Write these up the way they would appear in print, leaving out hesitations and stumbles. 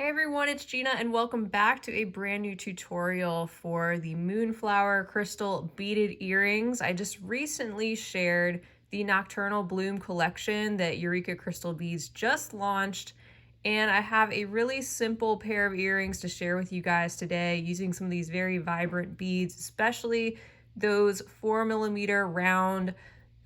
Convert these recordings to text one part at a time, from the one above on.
Hey everyone, it's Gina and welcome back to a brand new tutorial for the Moonflower crystal beaded earrings. I just recently shared the Nocturnal Bloom Collection that Eureka Crystal Beads just launched, and I have a really simple pair of earrings to share with you guys today using some of these very vibrant beads, especially those 4mm round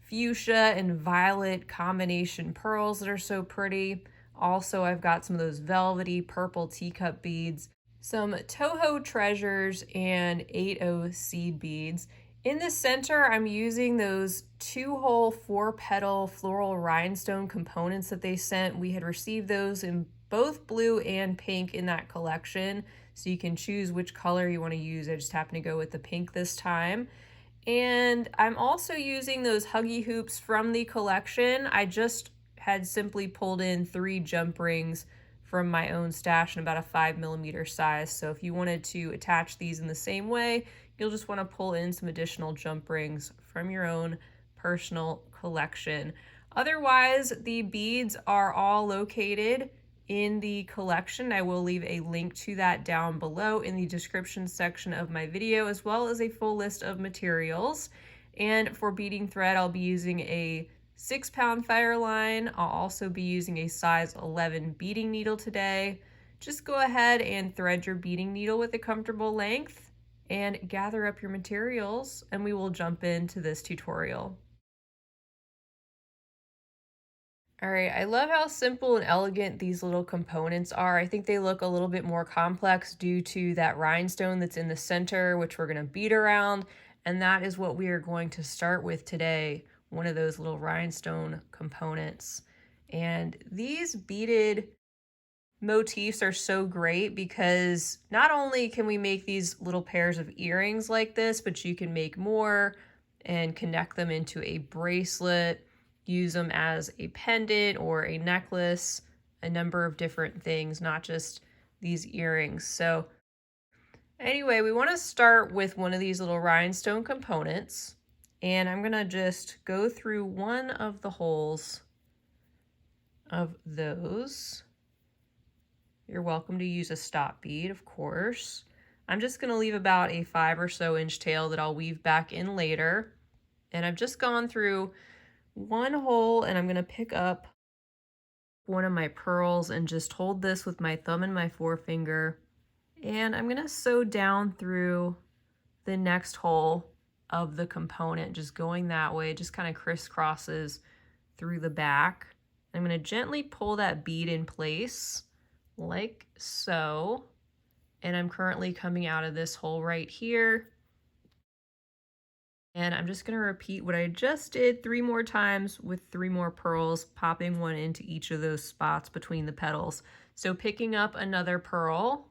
fuchsia and violet combination pearls that are so pretty. Also, I've got some of those velvety purple teacup beads, some Toho Treasures and 80 seed beads. In the center, I'm using those 2-hole 4-petal floral rhinestone components that they sent. We had received those in both blue and pink in that collection, so you can choose which color you want to use. I just happen to go with the pink this time. And I'm also using those Huggie hoops from the collection. I just had simply pulled in 3 jump rings from my own stash in about a 5mm size. So if you wanted to attach these in the same way, you'll just want to pull in some additional jump rings from your own personal collection. Otherwise, the beads are all located in the collection. I will leave a link to that down below in the description section of my video, as well as a full list of materials. And for beading thread, I'll be using a 6-pound Fireline. I'll also be using a size 11 beading needle today. Just go ahead and thread your beading needle with a comfortable length and gather up your materials, and we will jump into this tutorial. All right, I love how simple and elegant these little components are. I think they look a little bit more complex due to that rhinestone that's in the center, which we're gonna bead around, and that is what we are going to start with today, one of those little rhinestone components. And these beaded motifs are so great because not only can we make these little pairs of earrings like this, but you can make more and connect them into a bracelet, use them as a pendant or a necklace, a number of different things, not just these earrings. So anyway, we want to start with one of these little rhinestone components, and I'm going to just go through one of the holes of those. You're welcome to use a stop bead, of course. I'm just going to leave about a 5 or so inch tail that I'll weave back in later. And I've just gone through one hole, and I'm going to pick up one of my pearls and just hold this with my thumb and my forefinger. And I'm going to sew down through the next hole of the component, just going that way, just kind of crisscrosses through the back. I'm going to gently pull that bead in place like so. And I'm currently coming out of this hole right here. And I'm just going to repeat what I just did 3 more times with 3 more pearls, popping one into each of those spots between the petals. So picking up another pearl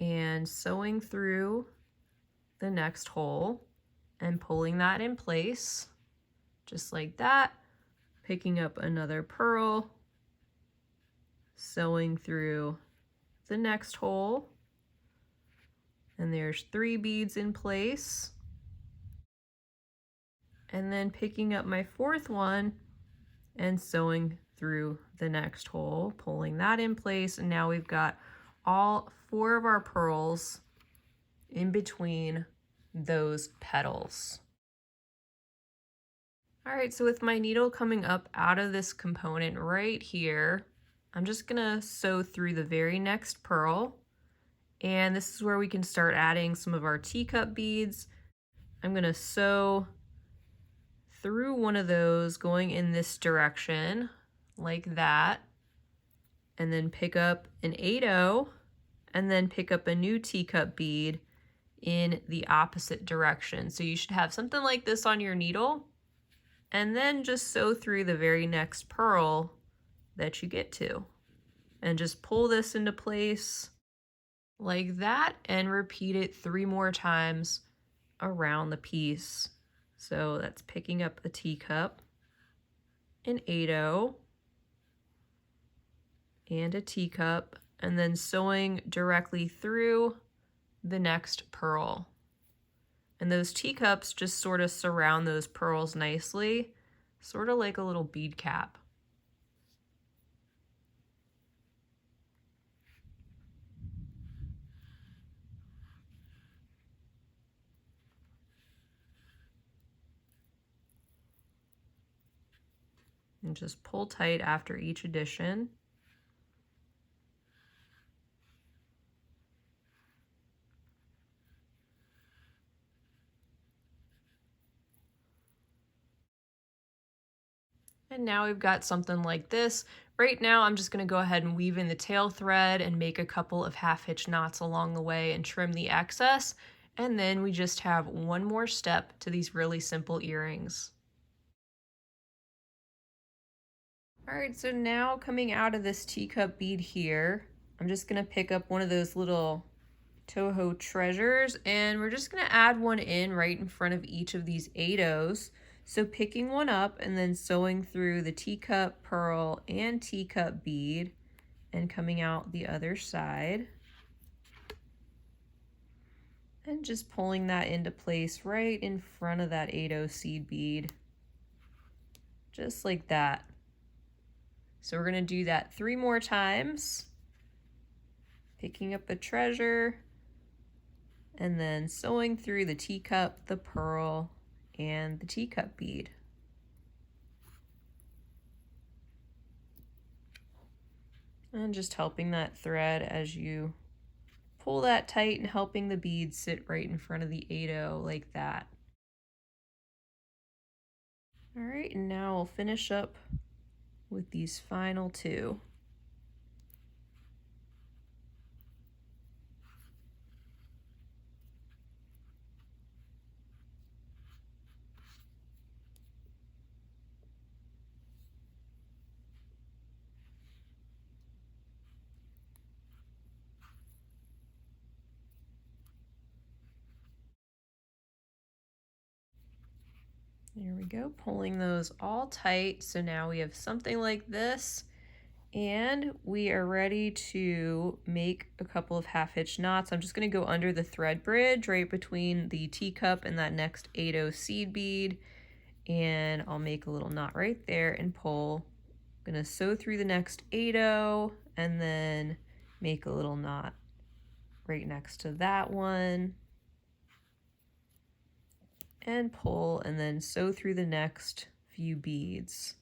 and sewing through the next hole and pulling that in place, just like that. Picking up another pearl, sewing through the next hole, and there's 3 beads in place. And then picking up my 4th one and sewing through the next hole, pulling that in place, and now we've got all 4 of our pearls in between those petals. All right, so with my needle coming up out of this component right here, I'm just gonna sew through the very next pearl, and this is where we can start adding some of our teacup beads. I'm gonna sew through one of those going in this direction like that, and then pick up an 80 and then pick up a new teacup bead in the opposite direction. So you should have something like this on your needle, and then just sew through the very next pearl that you get to, and just pull this into place like that and repeat it 3 more times around the piece. So that's picking up a teacup, an 80, and a teacup, and then sewing directly through the next pearl. And those teacups just sort of surround those pearls nicely, sort of like a little bead cap. And just pull tight after each addition. And now we've got something like this. Right now, I'm just gonna go ahead and weave in the tail thread and make a couple of half hitch knots along the way and trim the excess. And then we just have one more step to these really simple earrings. All right, so now coming out of this teacup bead here, I'm just gonna pick up one of those little Toho Treasures, and we're just gonna add one in right in front of each of these 8 So picking one up and then sewing through the teacup, pearl, and teacup bead and coming out the other side. And just pulling that into place right in front of that 8 seed bead. Just like that. So we're gonna do that 3 more times. Picking up the treasure, and then sewing through the teacup, the pearl, and the teacup bead. And just helping that thread as you pull that tight and helping the bead sit right in front of the 8 like that. All right, and now we'll finish up with these final 2. There we go, pulling those all tight. So now we have something like this, and we are ready to make a couple of half hitch knots. I'm just gonna go under the thread bridge right between the teacup and that next 8 seed bead, and I'll make a little knot right there and pull. I'm gonna sew through the next 8 and then make a little knot right next to that one, and pull, and then sew through the next few beads.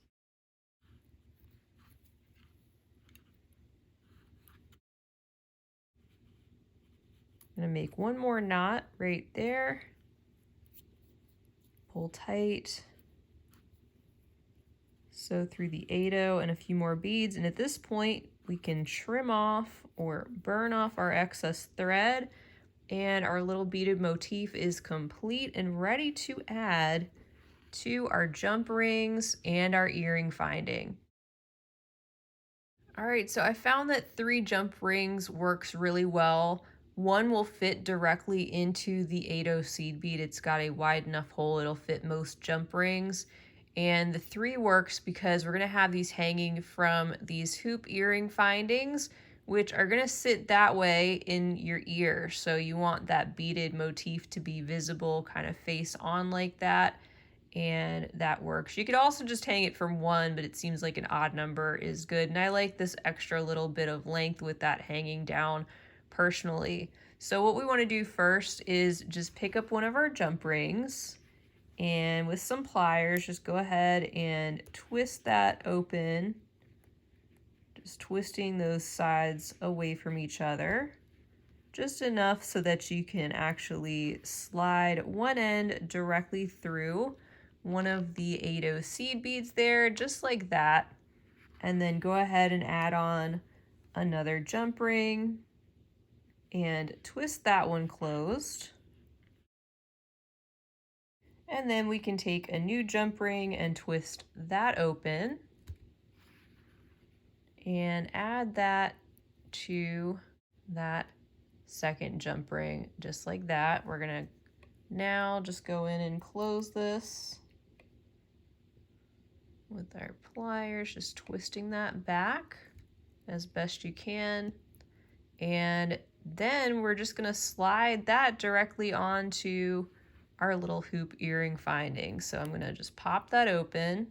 I'm gonna make one more knot right there, pull tight, sew through the 8 and a few more beads, and at this point we can trim off or burn off our excess thread, and our little beaded motif is complete and ready to add to our jump rings and our earring finding. All right, so I found that 3 jump rings works really well. One will fit directly into the 8 seed bead. It's got a wide enough hole, it'll fit most jump rings. And the 3 works because we're gonna have these hanging from these hoop earring findings, which are gonna sit that way in your ear. So you want that beaded motif to be visible, kind of face on like that, and that works. You could also just hang it from 1, but it seems like an odd number is good. And I like this extra little bit of length with that hanging down personally. So what we want to do first is just pick up one of our jump rings, and with some pliers, just go ahead and twist that open, just twisting those sides away from each other, just enough so that you can actually slide one end directly through one of the 8 seed beads there, just like that. And then go ahead and add on another jump ring and twist that one closed. And then we can take a new jump ring and twist that open and add that to that second jump ring, just like that. We're gonna now just go in and close this with our pliers, just twisting that back as best you can. And then we're just gonna slide that directly onto our little hoop earring finding. So I'm gonna just pop that open,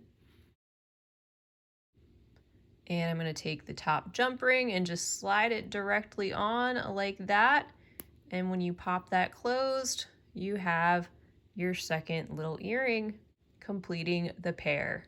and I'm gonna take the top jump ring and just slide it directly on like that. And when you pop that closed, you have your second little earring completing the pair.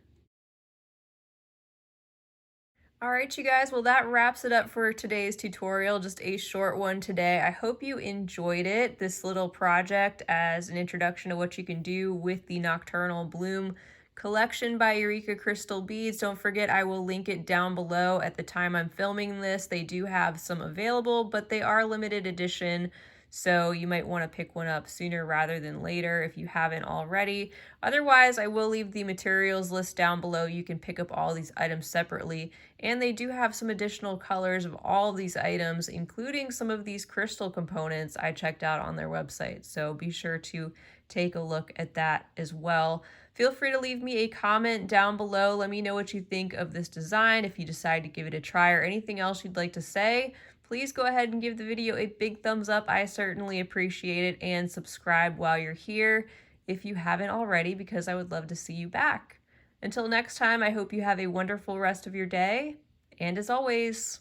All right, you guys, well, that wraps it up for today's tutorial, just a short one today. I hope you enjoyed it, this little project as an introduction to what you can do with the Nocturnal Bloom Collection by Eureka Crystal Beads. Don't forget, I will link it down below. At the time I'm filming this, they do have some available, but they are limited edition, so you might want to pick one up sooner rather than later if you haven't already. Otherwise, I will leave the materials list down below. You can pick up all these items separately, and they do have some additional colors of all of these items, including some of these crystal components I checked out on their website. So be sure to take a look at that as well. Feel free to leave me a comment down below. Let me know what you think of this design, if you decide to give it a try, or anything else you'd like to say. Please go ahead and give the video a big thumbs up. I certainly appreciate it, and subscribe while you're here if you haven't already, because I would love to see you back. Until next time, I hope you have a wonderful rest of your day, and as always,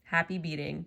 happy beading.